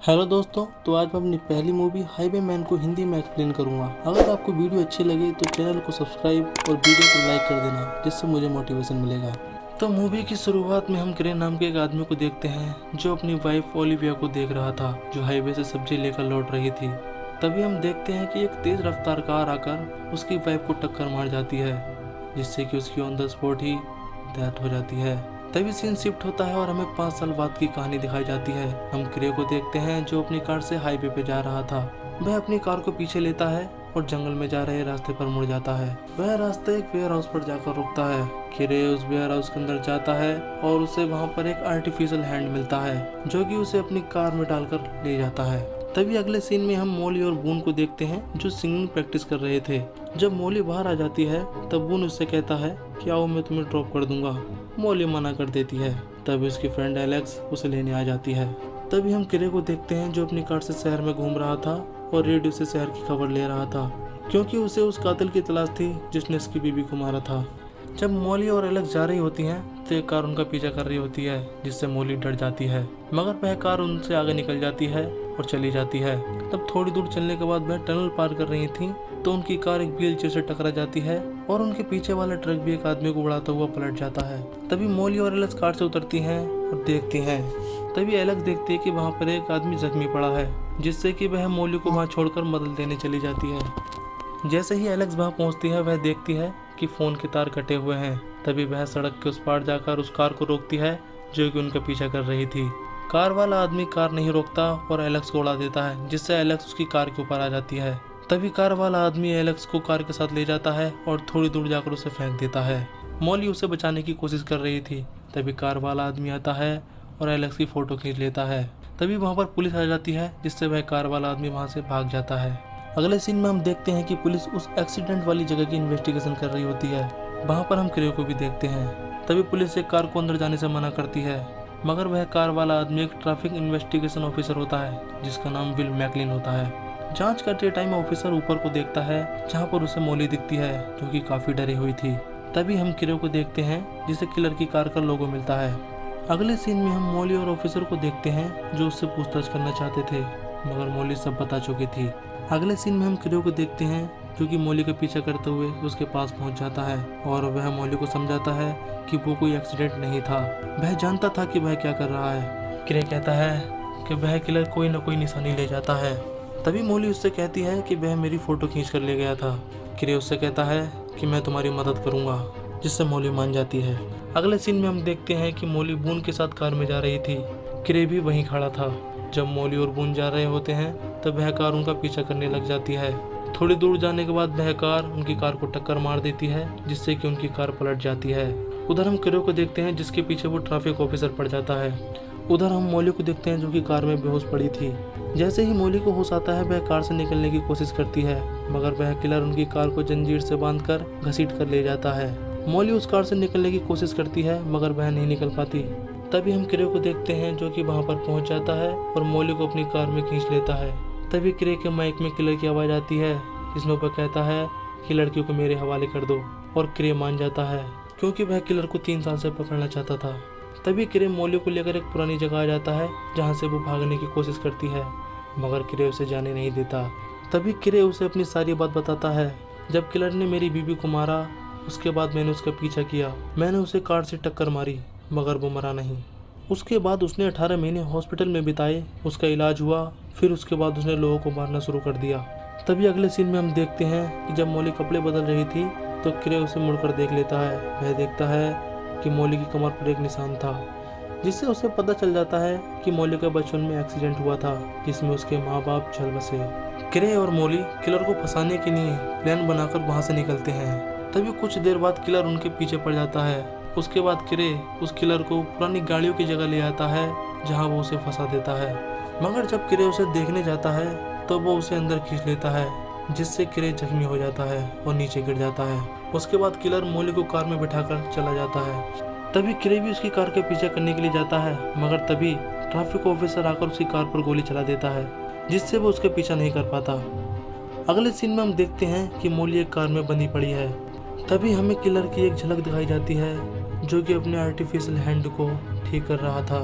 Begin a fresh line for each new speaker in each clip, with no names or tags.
Hello दोस्तों, तो आज मैं अपनी पहली मूवी हाईवेमैन को हिंदी में एक्सप्लेन करूंगा। अगर आपको वीडियो अच्छी लगे तो चैनल को सब्सक्राइब और वीडियो को लाइक कर देना, जिससे मुझे मोटिवेशन मिलेगा। तो मूवी की शुरुआत में हम क्रे नाम के एक आदमी को देखते हैं जो अपनी वाइफ ओलिविया को देख रहा था, जो हाईवे से सब्जी लेकर लौट रही थी। तभी हम देखते हैं कि एक तेज रफ्तार कार आकर उसकी वाइफ को टक्कर मार जाती है, जिससे कि उसकी on the spot he death हो जाती है। तभी सीन शिफ्ट होता है और हमें 5 साल बाद की कहानी दिखाई जाती है। हम क्रे को देखते हैं जो अपनी कार से हाईवे पे जा रहा था। वह अपनी कार को पीछे लेता है और जंगल में जा रहे रास्ते पर मुड़ जाता है। वह रास्ता एक वेयर हाउस पर जाकर रुकता है। क्रे उस वेयर हाउस के अंदर जाता है और उसे वहाँ पर एक आर्टिफिशियल हैंड मिलता है, जो कि उसे अपनी कार में डालकर ले जाता है। तभी अगले सीन में हम मोली और बून को देखते हैं जो सिंगिंग प्रैक्टिस कर रहे थे। जब मोली बाहर आ जाती है तब बून उससे कहता है कि आओ मैं तुम्हें ड्रॉप कर दूंगा। मोली मना कर देती है। तभी उसकी फ्रेंड एलेक्स उसे लेने आ जाती है। तभी हम क्रे को देखते हैं जो अपनी कार से शहर में घूम रहा था और रेडियो से शहर की खबर ले रहा था, क्योंकि उसे उस कातिल की तलाश थी जिसने उसकी बीवी को मारा था। जब मोली और एलेक्स जा रही होती हैं तो एक कार उनका पीछा कर रही होती है, जिससे मोली डर जाती है, मगर वह कार उनसे आगे निकल जाती है और चली जाती है। तब थोड़ी दूर चलने के बाद वह टनल पार कर रही थी तो उनकी कार एक व्हीलचेयर से टकरा जाती है और उनके पीछे वाला ट्रक भी एक आदमी को उड़ाता हुआ पलट जाता है। तभी मोली और एलेक्स कार से उतरती हैं और देखती हैं। तभी एलेक्स देखती है कि वहाँ पर एक आदमी जख्मी पड़ा है, जिससे कि वह मोली को वहाँ छोड़कर मदद लेने चली जाती है। जैसे ही एलेक्स वहाँ पहुँचती है वह देखती है कि फोन के तार कटे हुए हैं। तभी वह सड़क के उस पार जाकर उस कार को रोकती है जो कि उनका पीछा कर रही थी। कार वाला आदमी कार नहीं रोकता और एलेक्स को उड़ा देता है, जिससे एलेक्स उसकी कार के ऊपर आ जाती है। तभी कार वाला आदमी एलेक्स को कार के साथ ले जाता है और थोड़ी दूर जाकर उसे फेंक देता है। मोली उसे बचाने की कोशिश कर रही थी। तभी कार वाला आदमी आता है और एलेक्स की फोटो खींच लेता है। तभी वहाँ पर पुलिस आ जाती है, जिससे वह कार वाला आदमी वहाँ से भाग जाता है। अगले सीन में हम देखते हैं कि पुलिस उस एक्सीडेंट वाली जगह की इन्वेस्टिगेशन कर रही होती है। वहाँ पर हम क्रे को भी देखते हैं। तभी पुलिस एक कार को अंदर जाने से मना करती है, मगर वह कार वाला आदमी एक ट्रैफिक इन्वेस्टिगेशन ऑफिसर होता है, जिसका नाम विल मैकलिन होता है। जांच करते टाइम ऑफिसर ऊपर को देखता है, जहां पर उसे मोली दिखती है जो कि काफी डरी हुई थी। तभी हम क्रे को देखते हैं जिसे किलर की कार का लोगो मिलता है। अगले सीन में हम मोली और ऑफिसर को देखते हैं जो उससे पूछताछ करना चाहते थे, मगर मोली सब बता चुकी थी। अगले सीन में हम क्रे को देखते हैं जो कि मोली का पीछा करते हुए उसके पास पहुंच जाता है और वह मोली को समझाता है कि वो कोई एक्सीडेंट नहीं था, वह जानता था कि वह क्या कर रहा है। क्रे कहता है कि वह किलर कोई न कोई निशानी ले जाता है। तभी मोली उससे कहती है कि वह मेरी फ़ोटो खींच कर ले गया था। क्रे उससे कहता है कि मैं तुम्हारी मदद करूंगा, जिससे मोली मान जाती है। अगले सीन में हम देखते हैं कि मोली बून के साथ कार में जा रही थी। क्रे भी वहीं खड़ा था। जब मोली और बून जा रहे होते हैं तब वह कार उनका पीछा करने लग जाती है। थोड़ी दूर जाने के बाद वह कार उनकी कार को टक्कर मार देती है, जिससे कि उनकी कार पलट जाती है। उधर हम क्रे को देखते हैं जिसके पीछे वो ट्रैफिक ऑफिसर पड़ जाता है। उधर हम मोली को देखते हैं जो कि कार में बेहोश पड़ी थी। जैसे ही मोली को होश आता है वह कार से निकलने की कोशिश करती है, मगर वह किलर उनकी कार को जंजीर से बांधकर घसीट कर ले जाता है। मोली उस कार से निकलने की कोशिश करती है, मगर वह नहीं निकल पाती। तभी हम क्रे को देखते हैं जो कि वहाँ पर पहुँच जाता है और मोली को अपनी कार में खींच लेता है। तभी क्रे के माइक में किलर की आवाज़ आती है, जिसमें वह कहता है कि लड़कियों को मेरे हवाले कर दो, और क्रे मान जाता है क्योंकि वह किलर को 3 साल से पकड़ना चाहता था। तभी क्रे मोली को लेकर एक पुरानी जगह आ जाता है जहाँ से वो भागने की कोशिश करती है, मगर क्रे उसे जाने नहीं देता। तभी क्रे उसे अपनी सारी बात बताता है। जब किलर ने मेरी बीवी को मारा उसके बाद मैंने उसका पीछा किया, मैंने उसे कार से टक्कर मारी, मगर वो मरा नहीं। उसके बाद उसने 18 महीने हॉस्पिटल में बिताए, उसका इलाज हुआ, फिर उसके बाद उसने लोगों को मारना शुरू कर दिया। तभी अगले सीन में हम देखते हैं कि जब मोली कपड़े बदल रही थी तो क्रे उसे मुड़कर देख लेता है। वह देखता है कि मोली की कमर पर एक निशान था, जिससे उसे पता चल जाता है कि मोली का बचपन में एक्सीडेंट हुआ था, जिसमें उसके माँ बाप जल बसे। क्रे और मोली किलर को फंसाने के लिए प्लान बनाकर वहाँ से निकलते हैं। तभी कुछ देर बाद किलर उनके पीछे पड़ जाता है। उसके बाद क्रे उस किलर को पुरानी गाड़ियों की जगह ले आता है जहाँ वो उसे फंसा देता है, मगर जब क्रे उसे देखने जाता है तो वो उसे अंदर खींच लेता है, जिससे क्रे जख्मी हो जाता है और नीचे गिर जाता है। उसके बाद किलर मोली को कार में बिठाकर चला जाता है। तभी क्रे भी उसकी कार के पीछे करने के लिए जाता है, मगर तभी ट्रैफिक ऑफिसर आकर उसकी कार पर गोली चला देता है, जिससे वो उसके पीछा नहीं कर पाता। अगले सीन में हम देखते हैं कि मोली एक कार में बंधी पड़ी है। तभी हमें किलर की एक झलक दिखाई जाती है जो कि अपने आर्टिफिशियल हैंड को ठीक कर रहा था।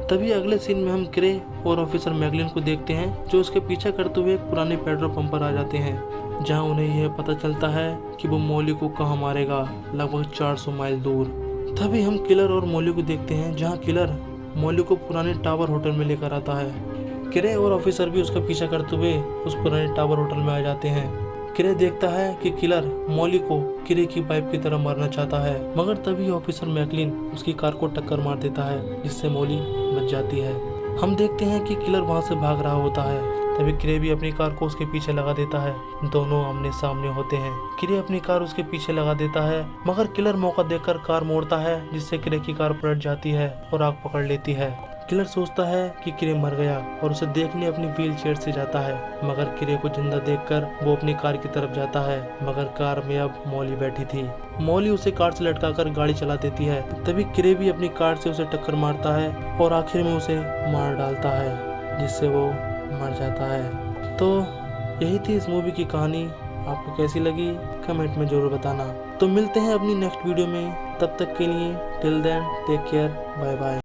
तभी अगले सीन में हम क्रे और ऑफिसर मैगलिन को देखते हैं जो उसके पीछा करते हुए एक पुराने पेट्रोल पंप पर आ जाते हैं, जहां उन्हें यह पता चलता है कि वो मॉली को कहां मारेगा, लगभग 400 माइल दूर। तभी हम किलर और मॉली को देखते हैं जहां किलर मॉली को पुराने टावर होटल में लेकर आता है। क्रे और ऑफिसर भी उसका पीछा करते हुए उस पुराने टावर होटल में आ जाते हैं। क्रे देखता है कि किलर मॉली को क्रे की पाइप की तरह मारना चाहता है, मगर तभी ऑफिसर मैगलिन उसकी कार को टक्कर मार देता है, जिससे मॉली बच जाती है। हम देखते हैं कि किलर वहां से भाग रहा होता है। तभी क्रे भी अपनी कार को उसके पीछे लगा देता है। दोनों आमने सामने होते हैं। क्रे अपनी कार उसके पीछे लगा देता है, मगर किलर मौका देखकर कार मोड़ता है, जिससे क्रे की कार पलट जाती है और आग पकड़ लेती है। किलर सोचता है कि क्रे मर गया और उसे देखने अपनी व्हील चेयर से जाता है, मगर क्रे को जिंदा देखकर वो अपनी कार की तरफ जाता है, मगर कार में अब मॉली बैठी थी। मॉली उसे कार से लटकाकर गाड़ी चला देती है। तभी क्रे भी अपनी कार से उसे टक्कर मारता है और आखिर में उसे मार डालता है, जिससे वो मर जाता है। तो यही थी इस मूवी की कहानी। आपको कैसी लगी कमेंट में जरूर बताना। तो मिलते हैं अपनी नेक्स्ट वीडियो में, तब तक के लिए till then take care, bye bye.